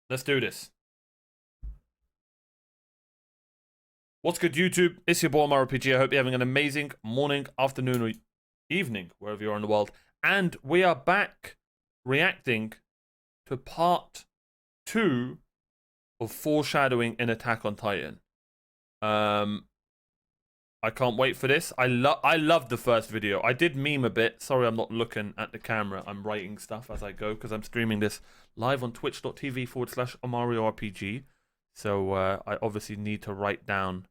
Let's do this. What's good, YouTube? It's your boy OmarioRpg. I hope you're having an amazing morning, afternoon, or evening, wherever you are in the world. And we are back reacting to part 2 of Foreshadowing in Attack on Titan. I can't wait for this. I loved the first video. I did meme a bit. Sorry, I'm not looking at the camera. I'm writing stuff as I go because I'm streaming this live on twitch.tv/OmarioRpg. So I obviously need to write down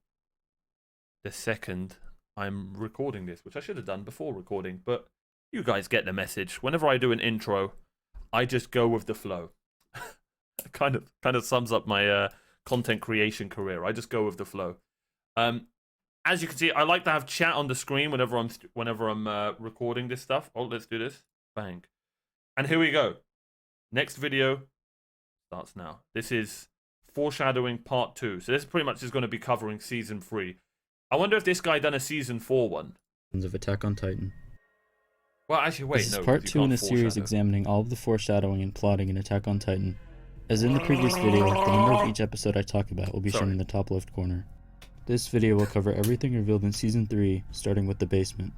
the second I'm recording this, which I should have done before recording, but you guys get the message. Whenever I do an intro, I just go with the flow. kind of sums up my content creation career. I just go with the flow. As you can see, I like to have chat on the screen whenever I'm recording this stuff. Oh, let's do this. Bang. And here we go. Next video starts now. This is Foreshadowing Part 2. So this pretty much is going to be covering Season 3. I wonder if this guy done a Season 4 one. Of Attack on Titan. Well, actually, wait, this no. Is part 2 in a series examining all of the foreshadowing and plotting in Attack on Titan. As in the previous video, the number of each episode I talk about will be shown in the top left corner. This video will cover everything revealed in Season 3, starting with the basement.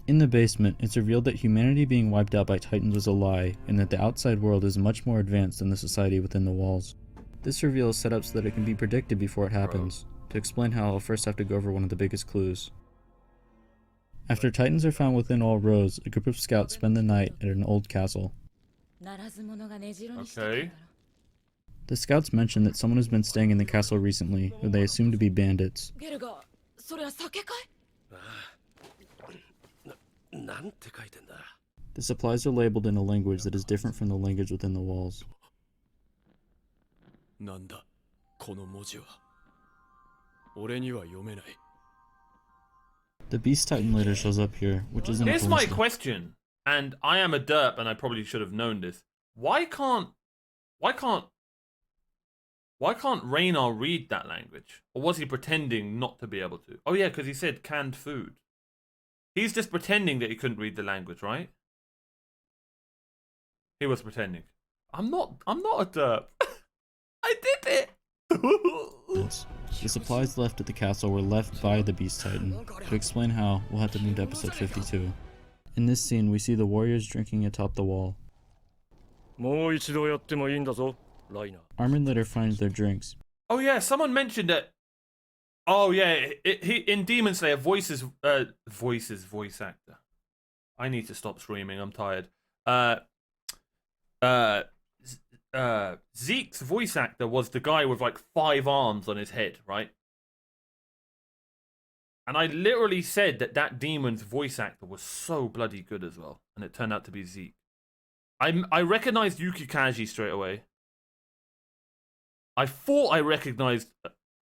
In the basement, it's revealed that humanity being wiped out by Titans was a lie, and that the outside world is much more advanced than the society within the walls. This reveal is set up so that it can be predicted before it happens. To explain how, I'll first have to go over one of the biggest clues. After Titans are found within all rows, a group of scouts spend the night at an old castle. Okay. The scouts mention that someone has been staying in the castle recently, who they assume to be bandits. The supplies are labeled in a language that is different from the language within the walls. The Beast Titan later shows up here, which isn't a Here's my coincidence. question, and I am a derp, and I probably should have known this. Why can't Raynar read that language? Or was he pretending not to be able to? Oh yeah, because he said canned food. He's just pretending that he couldn't read the language, right? He was pretending. I'm not a derp. I did it! The supplies left at the castle were left by the Beast Titan. To explain how, we'll have to move to episode 52. In this scene, we see the warriors drinking atop the wall. Armin later finds their drinks. Oh yeah, someone mentioned that. Oh yeah, he in Demon Slayer voice actor. I need to stop screaming. I'm tired. Zeke's voice actor was the guy with like 5 arms on his head, right? And I literally said that demon's voice actor was so bloody good as well, and it turned out to be Zeke. I recognized Yukikaji straight away. I thought I recognized.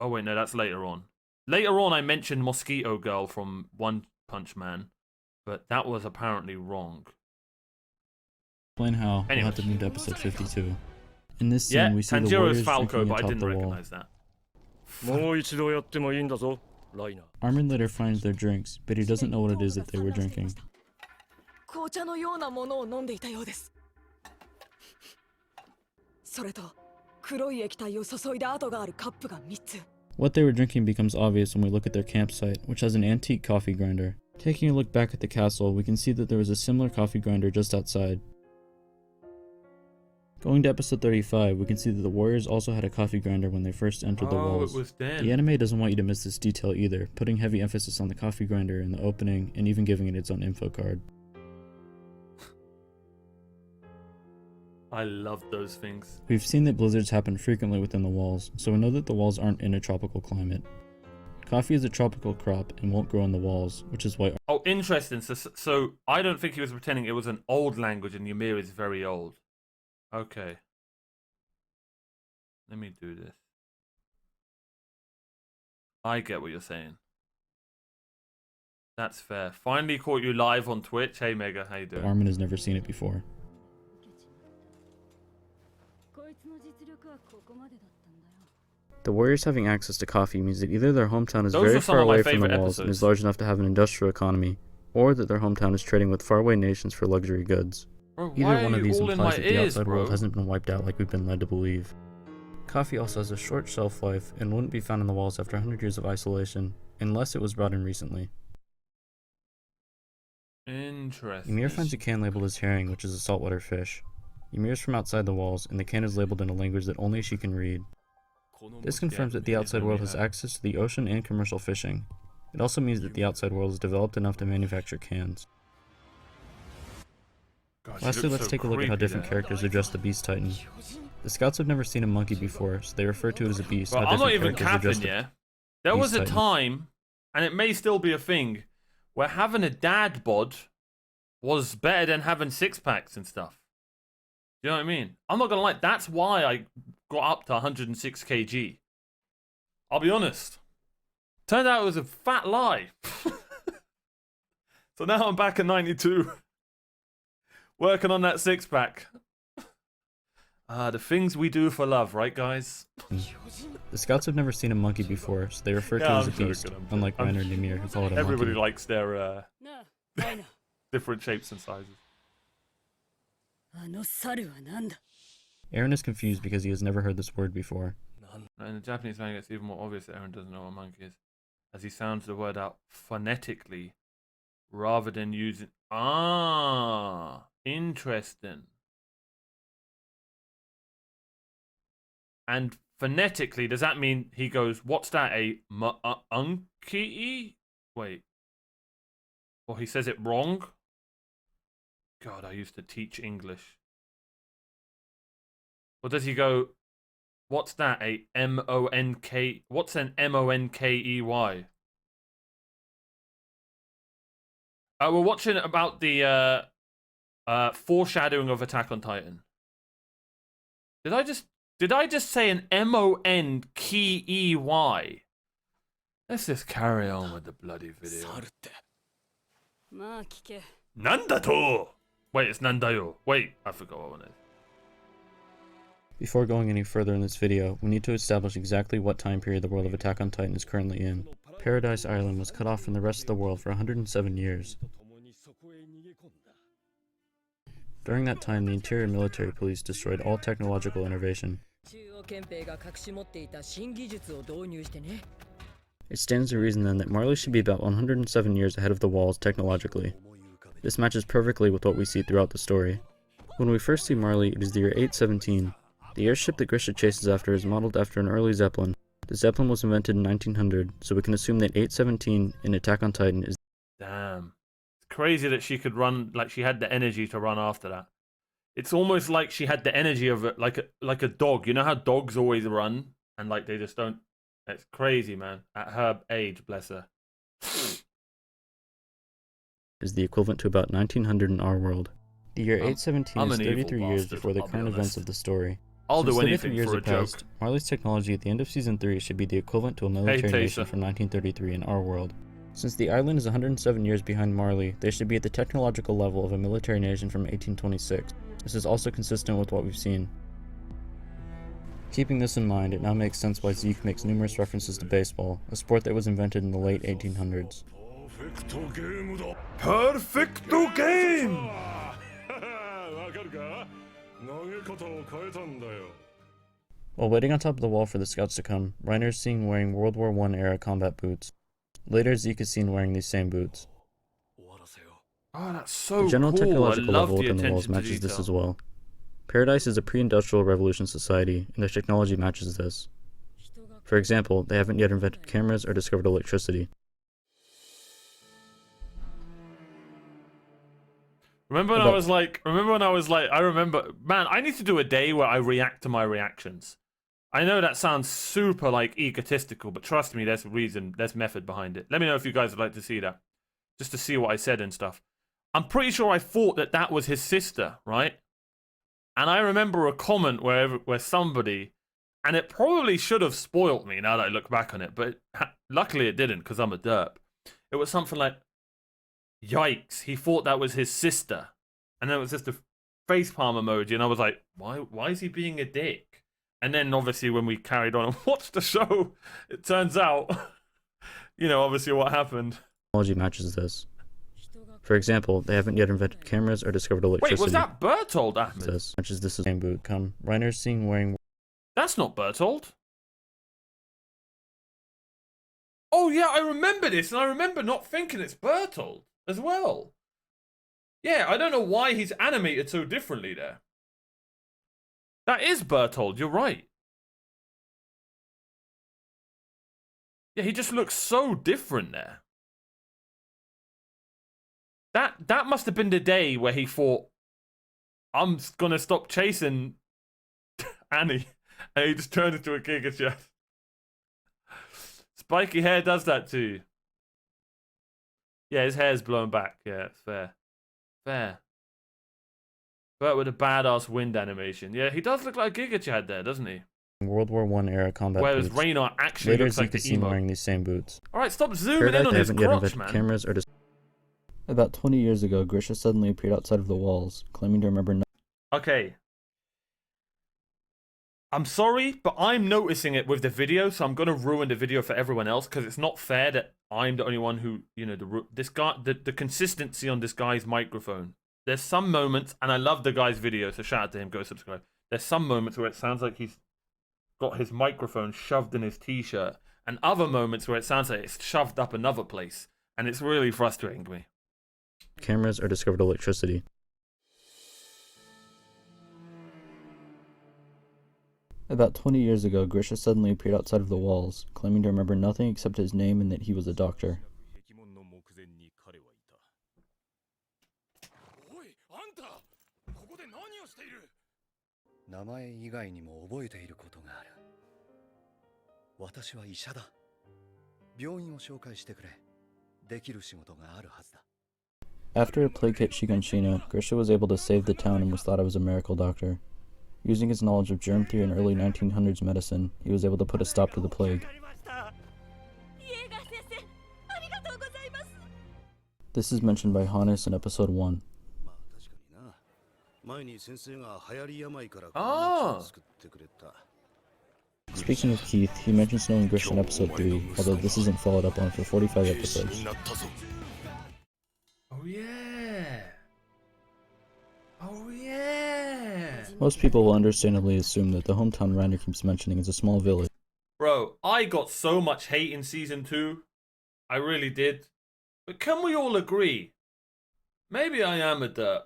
Oh wait, no, that's later on. Later on, I mentioned Mosquito Girl from One Punch Man, but that was apparently wrong. Explain how, we'll have to move to episode 52. In this scene, we see the warriors Falco, drinking but I atop didn't the recognize wall. that. Armin later finds their drinks, but he doesn't know what it is that they were drinking. What they were drinking becomes obvious when we look at their campsite, which has an antique coffee grinder. Taking a look back at the castle, we can see that there was a similar coffee grinder just outside. Going to episode 35, we can see that the warriors also had a coffee grinder when they first entered the walls. It was then. The anime doesn't want you to miss this detail either, putting heavy emphasis on the coffee grinder in the opening and even giving it its own info card. I love those things. We've seen that blizzards happen frequently within the walls, so we know that the walls aren't in a tropical climate. Coffee is a tropical crop and won't grow on the walls, which is why... Oh, interesting. So I don't think he was pretending it was an old language and Ymir is very old. Okay. Let me do this. I get what you're saying. That's fair. Finally caught you live on Twitch. Hey Mega, how you doing? Armin has never seen it before. The warriors having access to coffee means that either their hometown is very far away from the walls and is large enough to have an industrial economy, or that their hometown is trading with faraway nations for luxury goods. Bro, Either one of these all in implies my that the ears, outside world bro? hasn't been wiped out like we've been led to believe. Coffee also has a short shelf life and wouldn't be found in the walls after 100 years of isolation, unless it was brought in recently. Interesting. Ymir finds a can labeled as herring, which is a saltwater fish. Ymir is from outside the walls, and the can is labeled in a language that only she can read. This confirms that the outside world has access to the ocean and commercial fishing. It also means that the outside world is developed enough to manufacture cans. God, Lastly, let's take a look at how different characters address the Beast Titan. The scouts have never seen a monkey before, so they refer to it as a beast. Bro, how I'm not even different characters capping, address yeah? There was Beast a Titan. time, and it may still be a thing, where having a dad bod was better than having six packs and stuff. You know what I mean? I'm not gonna lie, that's why I got up to 106 kg. I'll be honest. Turned out it was a fat lie. So now I'm back at 92. Working on that six pack. The things we do for love, right, guys? The scouts have never seen a monkey before, so they refer to it as a beast, unlike Reiner and Ymir, who call it a Everybody monkey. likes their different shapes and sizes. Aaron is confused because he has never heard this word before. In the Japanese manga, it's even more obvious that Aaron doesn't know what a monkey is, as he sounds the word out phonetically rather than using. Ah, interesting. And phonetically, does that mean he goes, what's that, a monkey? Wait. Or he says it wrong? God, I used to teach English. Or does he go, what's that, a M-O-N-K? What's an M-O-N-K-E-Y? We're watching about the foreshadowing of Attack on Titan. Did I just say an M-O-N-K-E-Y? Let's just carry on with the bloody video. Nandato! Wait, it's Nandayo. Wait, I forgot what one is. Before going any further in this video, we need to establish exactly what time period the world of Attack on Titan is currently in. Paradise Island was cut off from the rest of the world for 107 years. During that time, the interior military police destroyed all technological innovation. It stands to reason then that Marley should be about 107 years ahead of the walls technologically. This matches perfectly with what we see throughout the story. When we first see Marley, it is the year 817. The airship that Grisha chases after is modeled after an early Zeppelin. The Zeppelin was invented in 1900, so we can assume that 817 in Attack on Titan is... Damn. It's crazy that she could run, like she had the energy to run after that. It's almost like she had the energy of it, like a dog. You know how dogs always run? And like they just don't... It's crazy, man. At her age, bless her. is the equivalent to about 1900 in our world. The year 817 I'm is an evil 33 years bastard, before the I'll be current events honest. of the story. I'll Since do 33 anything years for a have joke. passed, Marley's technology at the end of Season 3 should be the equivalent to a military nation Taser. from 1933 in our world. Since the island is 107 years behind Marley, they should be at the technological level of a military nation from 1826. This is also consistent with what we've seen. Keeping this in mind, it now makes sense why Zeke makes numerous references to baseball, a sport that was invented in the late 1800s. Perfecto game! While waiting on top of the wall for the scouts to come, Reiner is seen wearing World War I era combat boots. Later, Zeke is seen wearing these same boots. Oh, that's so The general cool. technological I love level the within the walls attention to matches this detail. as well. Paradise is a pre-industrial revolution society, and their technology matches this. For example, they haven't yet invented cameras or discovered electricity. Remember when I was like, man, I need to do a day where I react to my reactions. I know that sounds super like egotistical, but trust me, there's reason, there's method behind it. Let me know if you guys would like to see that. Just to see what I said and stuff. I'm pretty sure I thought that that was his sister, right? And I remember a comment where somebody, and it probably should have spoilt me now that I look back on it, but luckily it didn't because I'm a derp. It was something like, yikes, he thought that was his sister. And then it was just a facepalm emoji, and I was like, why is he being a dick? And then obviously when we carried on and watched the show, it turns out, you know, obviously what happened. Technology matches this. For example, they haven't yet invented cameras or discovered electricity. Wait, was that Bertold, Ahmed? Much as this is same boot come, Reiner's seen wearing... That's not Bertold. Oh yeah, I remember this, and I remember not thinking it's Bertold as well. Yeah, I don't know why he's animated so differently there. That is Bertold, you're right. Yeah, he just looks so different there. That must have been the day where he thought, I'm gonna stop chasing Annie. And he just turned into a Giga Chad. Spiky hair does that to you. Yeah, his hair's blown back. Yeah, it's fair. Fair. But with a badass wind animation. Yeah, he does look like Giga Chad there, doesn't he? World War I era combat Whereas boots. Raynor actually Later, looks like the seen emo. wearing these same boots. Alright, stop zooming in on his crotch, man. Cameras or About 20 years ago, Grisha suddenly appeared outside of the walls, claiming to remember Okay. I'm sorry, but I'm noticing it with the video, so I'm gonna ruin the video for everyone else because it's not fair that I'm the only one who, you know, the consistency on this guy's microphone. There's some moments, and I love the guy's video, so shout out to him, go subscribe. There's some moments where it sounds like he's got his microphone shoved in his t-shirt, and other moments where it sounds like it's shoved up another place, and it's really frustrating me. Cameras or discovered electricity. About 20 years ago, Grisha suddenly appeared outside of the walls, claiming to remember nothing except his name and that he was a doctor. After a plague hit Shiganshina, Grisha was able to save the town and was thought of as a miracle doctor. Using his knowledge of germ theory and early 1900s medicine, he was able to put a stop to the plague. This is mentioned by Hannes in episode 1. Oh. Speaking of Keith, he mentions knowing Grisha in episode 3, although this isn't followed up on for 45 episodes. Oh yeah. Oh yeah. Most people will understandably assume that the hometown Reiner keeps mentioning is a small village. Bro, I got so much hate in season 2. I really did. But can we all agree? Maybe I am a derp.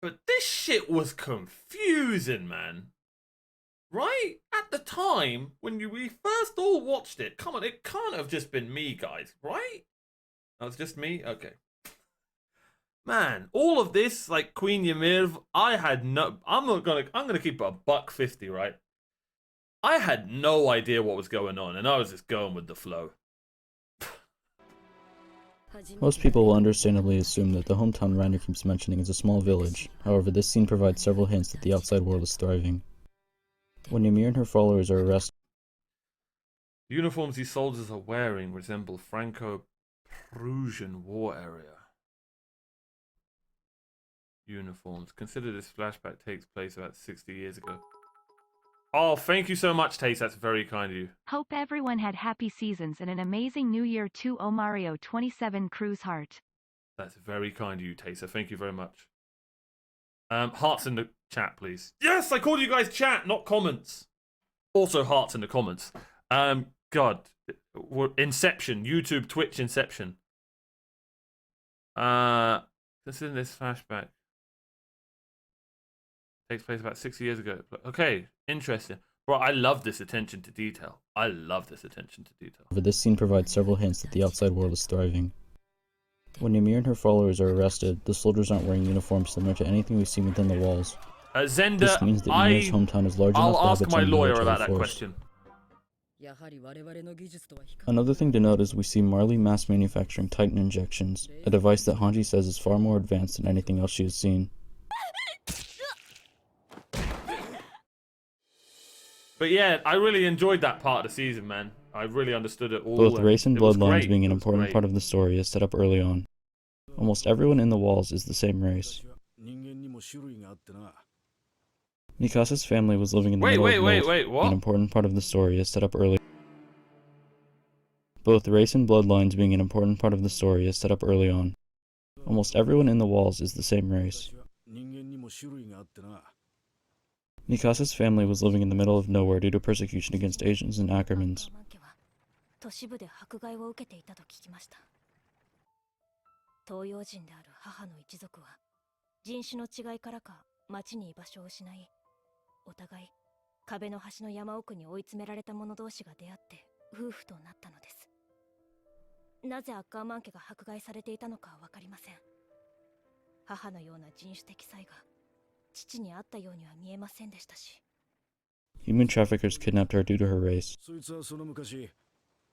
But this shit was confusing, man. Right? At the time, when we first all watched it, come on, it can't have just been me, guys, right? That was just me? Okay. Man, all of this, like Queen Ymir, I had no... I'm gonna keep it a $1.50, right? I had no idea what was going on, and I was just going with the flow. Most people will understandably assume that the hometown Reiner keeps mentioning is a small village. However, this scene provides several hints that the outside world is thriving. When Ymir and her followers are arrested, the uniforms these soldiers are wearing resemble Franco-Prussian war area. Uniforms. Consider this flashback takes place about 60 years ago. Oh, thank you so much, Taste. That's very kind of you. Hope everyone had happy seasons and an amazing new year to Omario27 Cruise Heart. That's very kind of you, Taser. Thank you very much. Hearts in the chat, please. Yes, I called you guys chat, not comments. Also, hearts in the comments. God. Inception. YouTube, Twitch, Inception. This in this flashback. Takes place about 60 years ago. Okay, interesting. Bro, I love this attention to detail. I love this attention to detail. This scene provides several hints that the outside world is thriving. When Ymir and her followers are arrested, the soldiers aren't wearing uniforms similar to anything we've seen within the walls. Zenda, this means that Ymir's hometown is large enough to have ask its my own lawyer military about that force. question. Another thing to note is we see Marley mass manufacturing Titan injections, a device that Hanji says is far more advanced than anything else she has seen. But yeah, I really enjoyed that part of the season, man. I really understood it all. Both race and it was bloodlines great. being an It was important great. part of the story is set up early on. Almost everyone in the walls is the same race. Mikasa's family was living in the middle of North. What? An important part of the story is set up early. Both race and bloodlines being an important part of the story is set up early on. Almost everyone in the walls is the same race. Mikasa's family was living in the middle of nowhere due to persecution against Asians and Ackermans. 都市部で迫害を受けていたと聞きました。東洋人である母の一族は人種の違いからか町に居場所を失い、お互い壁の端の山奥に追い詰められた者同士が出会って夫婦となったのです。なぜアッカーマン家が迫害されていたのかは分かりません。母のような人種的差異が父にあったようには見えませんでしたし。Human traffickers kidnapped her due to her race. そいつはその昔、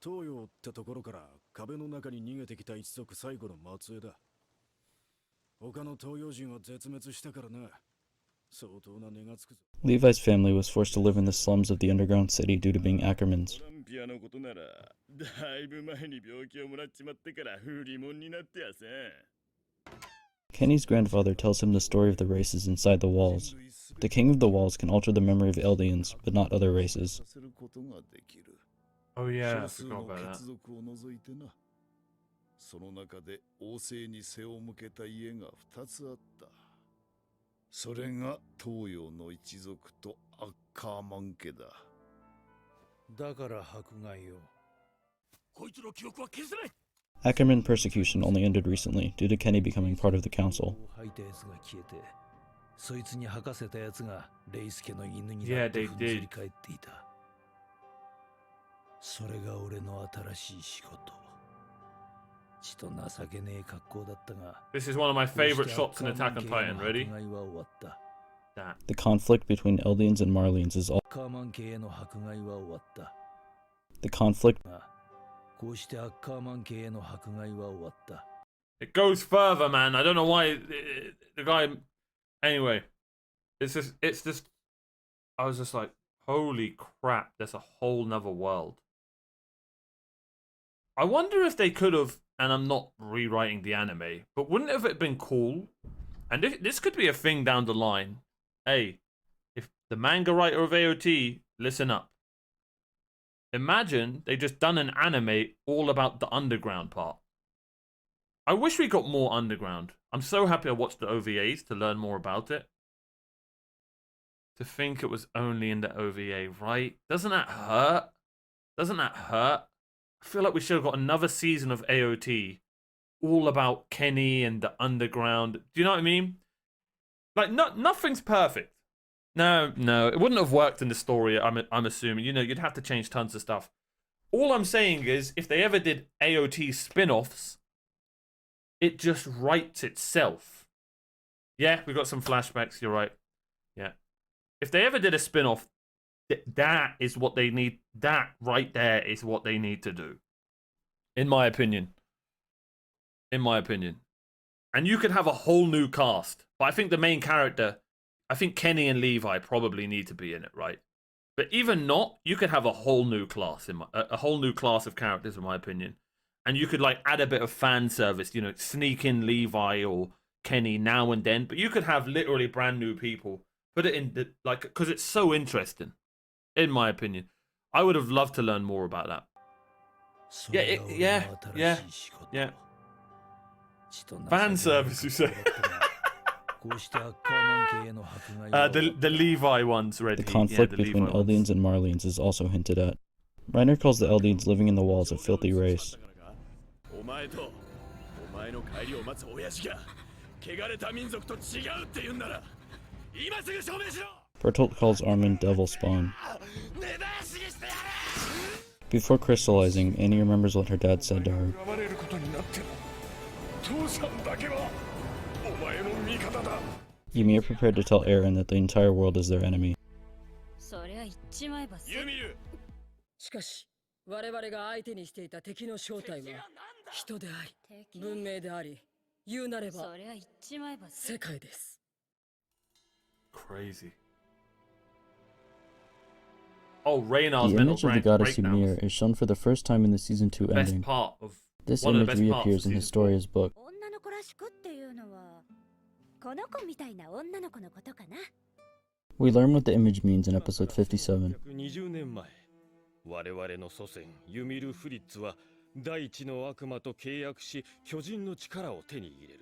東洋ってところから壁の中に逃げてきた一族最後の末裔だ。他の東洋人は絶滅したからな。相当な値がつくぞ。Levi's family was forced to live in the slums of the underground city due to being Ackermans. オランピアのことならだいぶ前に病気をもらっちまってから不利者になってやせん。 Kenny's grandfather tells him the story of the races inside the walls. The king of the walls can alter the memory of Eldians, but not other races. Oh yeah, I 少数 forgot の about that. 血族を除いてな。その中で王政に背を向けた家が2つあった。それが東洋の一族とアッカーマン家だ。だから迫害を。こいつの記憶は消せない。 Ackerman persecution only ended recently due to Kenny becoming part of the council. 吐いたやつが消えて、そいつに吐かせたやつがレイスケの犬に Yeah, なって they ふんずり did. 返っていた。それが俺の新しい仕事。ちと情けねえ格好だったが。 This is one of my favorite shots in Attack on Titan. Ready? 迫害は終わった。 That. The conflict between Eldians and Marlians is all. カーマン家への迫害は終わった。 The conflict こうしてアッカーマン家への迫害は終わった。 It goes further, man. I don't know why the guy. Anyway, it's just. I was just like, holy crap! There's a whole nother world. I wonder if they could have, and I'm not rewriting the anime, but wouldn't have it been cool? And this could be a thing down the line. Hey, if the manga writer of AOT, listen up. Imagine they just done an anime all about the underground part. I wish we got more underground. I'm so happy I watched the OVAs to learn more about it. To think it was only in the OVA, right? Doesn't that hurt? Doesn't that hurt? I feel like we should have got another season of AOT all about Kenny and the underground. Do you know what I mean? Like, nothing's perfect. No, it wouldn't have worked in the story, I'm assuming. You know, you'd have to change tons of stuff. All I'm saying is, if they ever did AOT spin-offs, it just writes itself. Yeah, we got some flashbacks, you're right. Yeah. If they ever did a spin-off, that is what they need. That right there is what they need to do. In my opinion. In my opinion. And you could have a whole new cast. But I think the main character, I think Kenny and Levi probably need to be in it, right? But even not, you could have a whole new class, a whole new class of characters, in my opinion. And you could like add a bit of fan service, you know, sneak in Levi or Kenny now and then. But you could have literally brand new people. Put it in, like, because it's so interesting, in my opinion. I would have loved to learn more about that. Yeah. Fan service, you say? The Levi ones ready. the conflict the between Levi ones. Eldians and Marlians is also hinted at. Reiner calls the Eldians living in the walls a filthy race. お前とお前の帰りを待つ親父が汚れた民族と違うって言うんなら今すぐ証明しろ。 Bertolt calls Armin devil spawn. Before crystallizing, Annie remembers what her dad said to her. 選ばれることになっても父さんだけはお前の味方だ。 Ymir prepared to tell Eren that the entire world is their enemy. そりゃ言っちまえばユミル。しかし我々が相手にしていた敵の正体は人であり文明であり言うなればそりゃ言っちまえば世界です。 Crazy. Oh, Reynar's The mental image of the goddess breakdowns. Ymir is shown for the first time in the season 2 Best ending. part of This one of the image best parts reappears of in season 4. Historia's book. 女の子らしくっていうのはこの子みたいな女の子のことかな。 We learn what the image means in episode 57. 20年前、我々の祖先ユミル・フリッツは大地の悪魔と契約し巨人の力を手に入れる。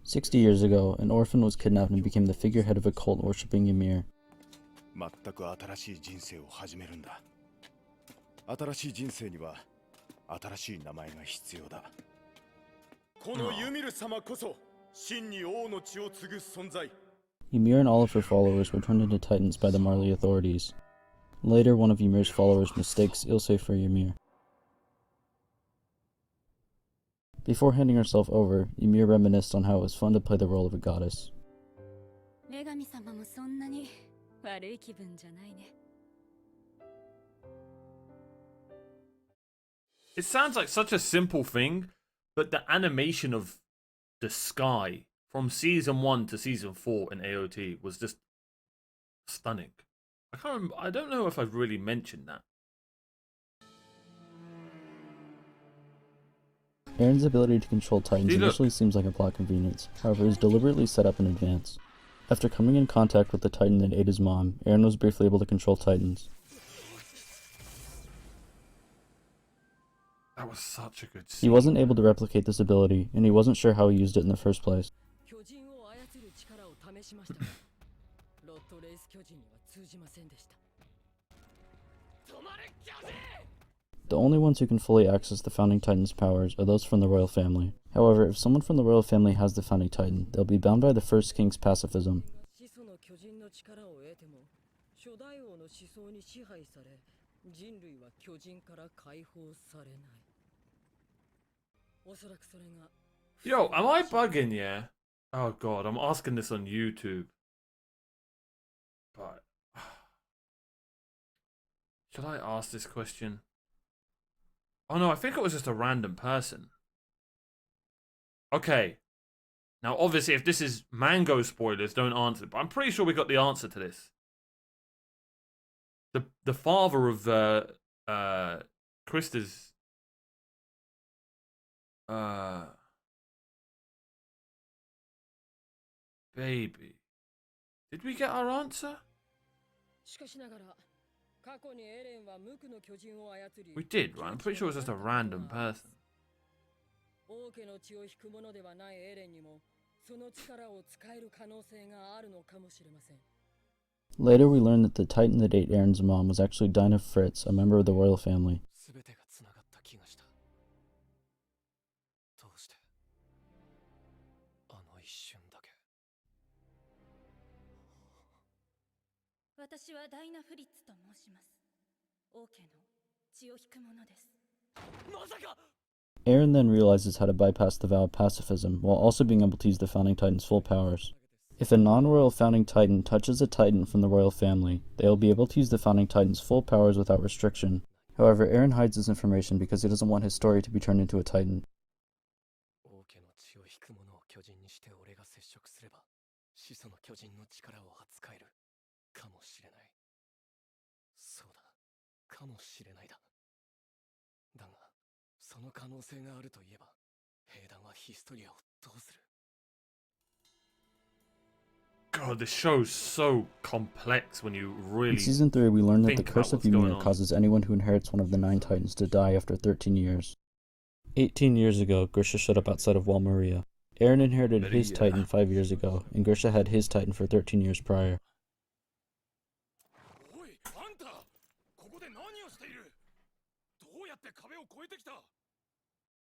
60 years ago, an orphan was kidnapped and became the figurehead of a cult worshipping Ymir. 全く新しい人生を始めるんだ。新しい人生には新しい名前が必要だ。このユミル様こそ真に王の血を継ぐ存在。Ymir and all of her followers were turned into Titans by the Marley authorities. Later, one of Ymir's followers mistakes Ilse for Ymir. Before handing herself over, Ymir reminisced on how it was fun to play the role of a goddess. 女神様もそんなに悪い気分じゃないね。It sounds like such a simple thing, but the animation of the sky from season 1 to season 4 in AOT was just stunning. I don't know if I've really mentioned that. Aaron's ability to control Titans initially seems like a plot convenience, however it is deliberately set up in advance. After coming in contact with the Titan that ate his mom, Aaron was briefly able to control Titans. That was such a good He scene. wasn't able to replicate this ability, and he wasn't sure how he used it in the first place. The only ones who can fully access the Founding Titan's powers are those from the royal family. However, if someone from the royal family has the Founding Titan, they'll be bound by the first king's pacifism. Yo, am I bugging, yeah? Oh god, I'm asking this on YouTube. But should I ask this question? Oh no, I think it was just a random person. Okay. Now obviously if this is mango spoilers, don't answer it, but I'm pretty sure we got the answer to this. The father of Krista's baby. Did we get our answer? We did, right? I'm pretty sure it was just a random person. Later we learned that the Titan that ate Aaron's mom was actually Dinah Fritz, a member of the royal family. Aaron then realizes how to bypass the vow of pacifism, while also being able to use the Founding Titan's full powers. If a non-royal Founding Titan touches a Titan from the royal family, they will be able to use the Founding Titan's full powers without restriction. However, Aaron hides this information because he doesn't want his story to be turned into a Titan. God, this show's so complex when you really. In Season 3, we learn that the think curse about of what's going Ymir on. causes anyone who inherits one of the 9 Titans to die after 13 years. 18 years ago, Grisha showed up outside of Wall Maria. Aaron inherited his Titan 5 years ago, and Grisha had his Titan for 13 years prior.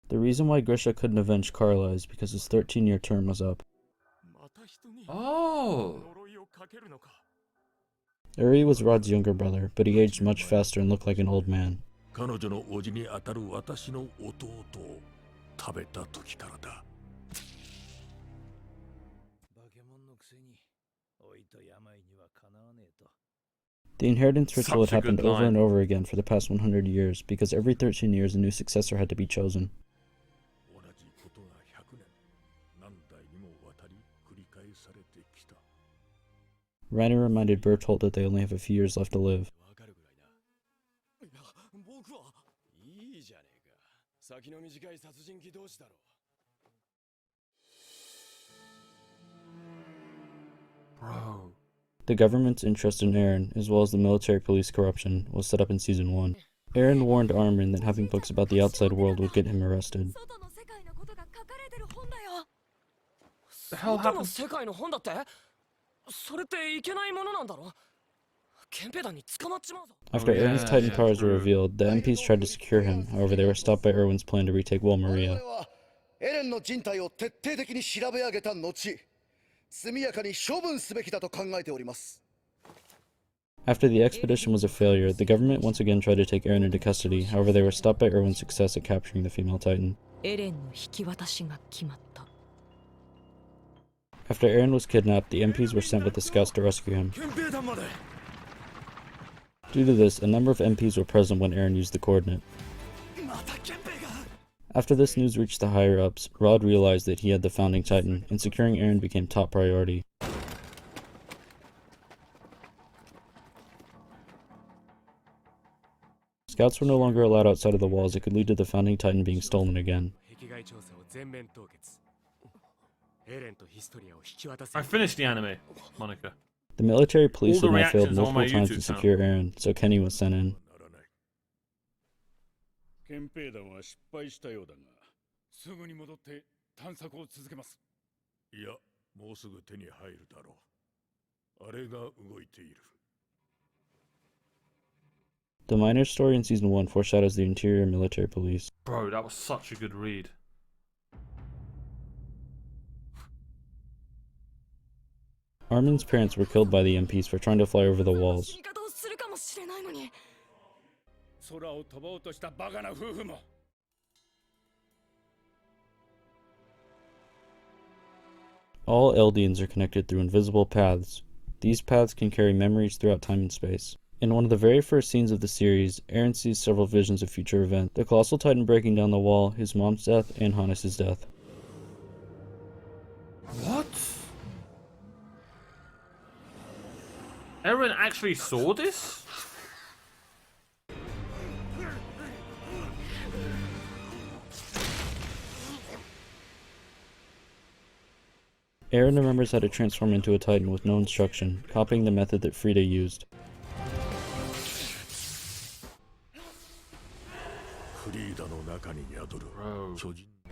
The reason why Grisha couldn't avenge Carla is because his 13-year term was up. Oh. Uri was Rod's younger brother, but he aged much faster and looked like an old man. The inheritance ritual had Such a happened good over line. and over again for the past 100 years, because every 13 years a new successor had to be chosen. Reiner reminded Bertolt that they only have a few years left to live. Bro. The government's interest in Eren, as well as the military police corruption, was set up in Season 1. Eren warned Armin that having books about the outside world would get him arrested. The hell 外の happened? 世界の本だって？それっていけないものなんだろ？憲兵団に捕まっちまうぞ。 After yeah, Aaron's Titan yeah, powers were true. revealed, the MPs tried to secure him. However, they were stopped by Erwin's plan to retake Walmaria. エレンの人体を徹底的に調べ上げた後、速やかに処分すべきだと考えております。 After the expedition was a failure, the government once again tried to take Aaron into custody. However, they were stopped by Erwin's success at capturing the female Titan. エレンの引き渡しが決まった。 After Aaron was kidnapped, the MPs were sent with the scouts to rescue him. 憲兵団まで。 Due to this, a number of MPs were present when Aaron used the coordinate. また憲兵が。 After this news reached the higher-ups, Rod realized that he had the founding Titan, and securing Aaron became top priority. Scouts were no longer allowed outside of the walls. It could lead to the founding Titan being stolen again. I finished the anime, Monica. The military police All the had now failed reactions on my multiple times to YouTube secure Aaron, so Kenny was sent in. 憲兵団は失敗したようだが、すぐに戻って探索を続けます。いや、もうすぐ手に入るだろう。あれが動いている。 The minor story in Season 1 foreshadows the interior military police. Bro, that was such a good read. Armin's parents were killed by the MPs for trying to fly over the walls. 空を飛ぼうとしたバカな夫婦も。 All Eldians are connected through invisible paths. These paths can carry memories throughout time and space. In one of the very first scenes of the series, Aaron sees several visions of future events: the Colossal Titan breaking down the wall, his mom's death, and Hannes' death. What? Aaron actually saw this? Aaron remembers how to transform into a Titan with no instruction, copying the method that Frida used. Bro.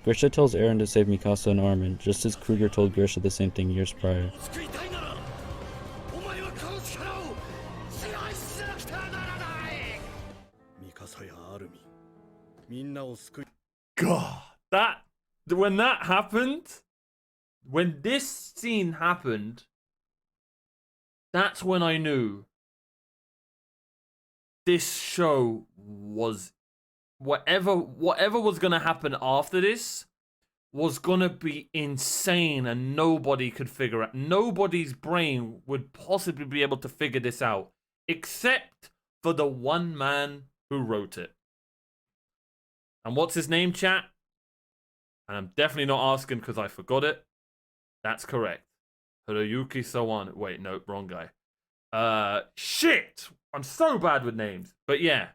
Grisha tells Aaron to save Mikasa and Armin, just as Kruger told Grisha the same thing years prior. God, when that happened, when this scene happened, that's when I knew this show was whatever was gonna happen after this was gonna be insane, and nobody could figure out. Nobody's brain would possibly be able to figure this out, except for the one man who wrote it. And what's his name, chat? And I'm definitely not asking because I forgot it. That's correct. Hiroyuki Sawano. Wait, no, wrong guy. Shit! I'm so bad with names. But yeah.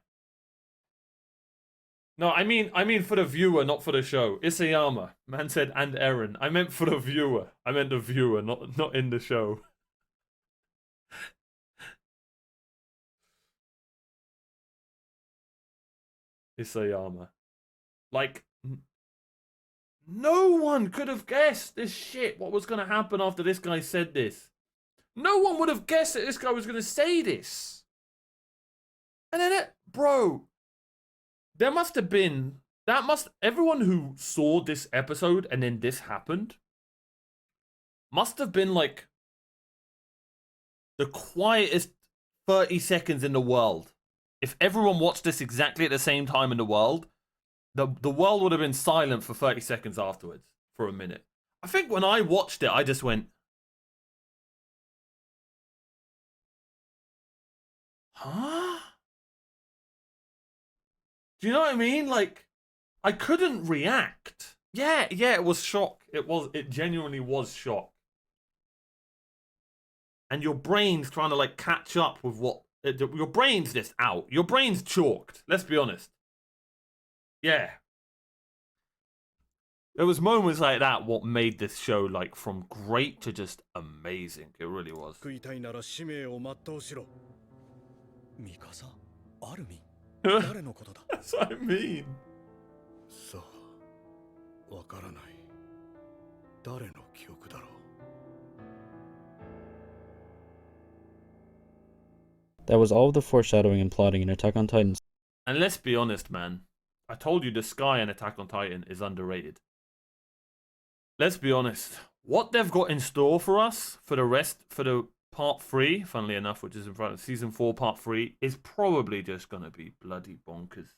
No, I mean for the viewer, not for the show. Isayama. Man said, and Eren. I meant for the viewer. I meant the viewer, not in the show. Isayama. Like, no one could have guessed this shit, what was going to happen after this guy said this. No one would have guessed that this guy was going to say this. And then bro, there must have been, everyone who saw this episode and then this happened must have been like the quietest 30 seconds in the world. If everyone watched this exactly at the same time in the world, the world would have been silent for 30 seconds afterwards, for a minute. I think when I watched it, I just went, huh? Do you know what I mean? Like, I couldn't react. Yeah, it was shock. It genuinely was shock. And your brain's trying to like catch up with what, your brain's just out. Your brain's chalked, let's be honest. Yeah. There was moments like that what made this show like from great to just amazing. It really was. That's what I mean. さあ、わからない。誰の記憶だろう。That was all of the foreshadowing and plotting in Attack on Titan. And let's be honest, man. I told you the sky in Attack on Titan is underrated. Let's be honest. What they've got in store for us for the part 3, funnily enough, which is in front of season 4, part 3, is probably just gonna be bloody bonkers.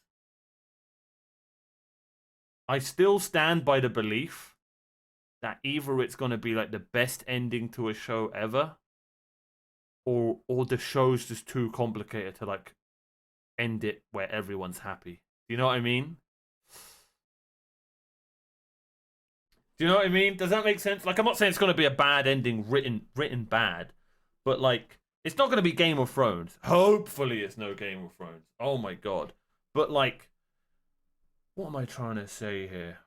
I still stand by the belief that either it's gonna be like the best ending to a show ever, or the show's just too complicated to like end it where everyone's happy. Do you know what I mean? Do you know what I mean? Does that make sense? Like, I'm not saying it's going to be a bad ending written bad, but like, it's not going to be Game of Thrones. Hopefully it's no Game of Thrones. Oh my god. But like, what am I trying to say here?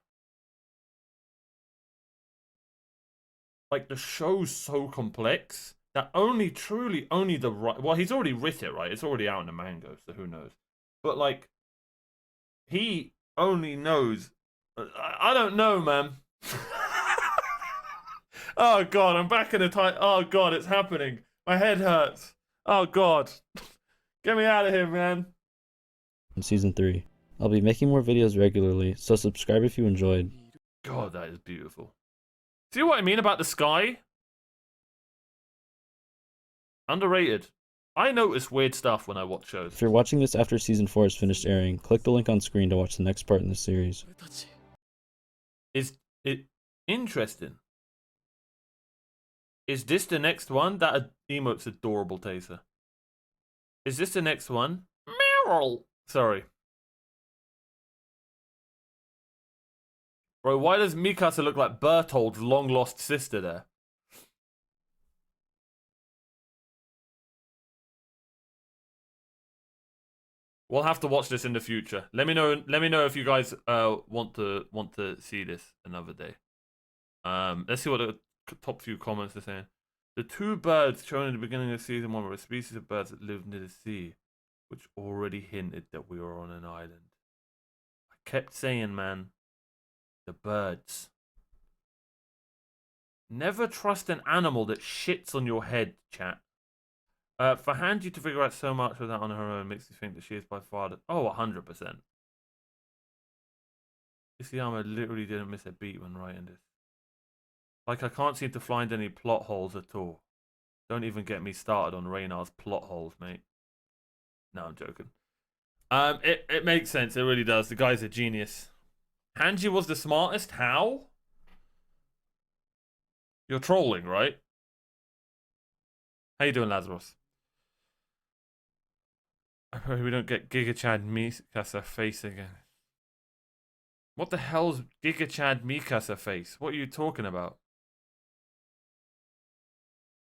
Like, the show's so complex that only the right... Well, he's already written it, right? It's already out in the manga, so who knows? But like, he only knows... I don't know, man. Oh god, I'm back in the time. Oh god, it's happening. My head hurts. Oh god. Get me out of here, man. In Season 3. I'll be making more videos regularly, so subscribe if you enjoyed. God, that is beautiful. See what I mean about the sky? Underrated. I notice weird stuff when I watch shows. If you're watching this after Season 4 is finished airing, click the link on screen to watch the next part in the series. Is it interesting? Is this the next one? That emote's adorable, Taser. Is this the next one? Meryl! Sorry. Bro, why does Mikasa look like Bertold's long-lost sister there? We'll have to watch this in the future. Let me know if you guys want to see this another day. Let's see what the top few comments are saying. The two birds shown in the beginning of season 1 were a species of birds that live near the sea, which already hinted that we were on an island. I kept saying, man, the birds. Never trust an animal that shits on your head, chat. For Hanji to figure out so much of that on her own makes me think that she is by far the... Oh, 100%. Isayama literally didn't miss a beat when writing this. Like, I can't seem to find any plot holes at all. Don't even get me started on Reynar's plot holes, mate. No, I'm joking. It makes sense. It really does. The guy's a genius. Hanji was the smartest? How? You're trolling, right? How you doing, Lazarus? I hope we don't get Giga Chad Mikasa face again. What the hell's Giga Chad Mikasa face? What are you talking about?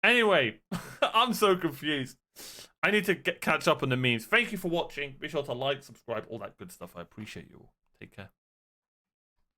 Anyway, I'm so confused. I need to catch up on the memes. Thank you for watching. Be sure to like, subscribe, all that good stuff. I appreciate you all. Take care.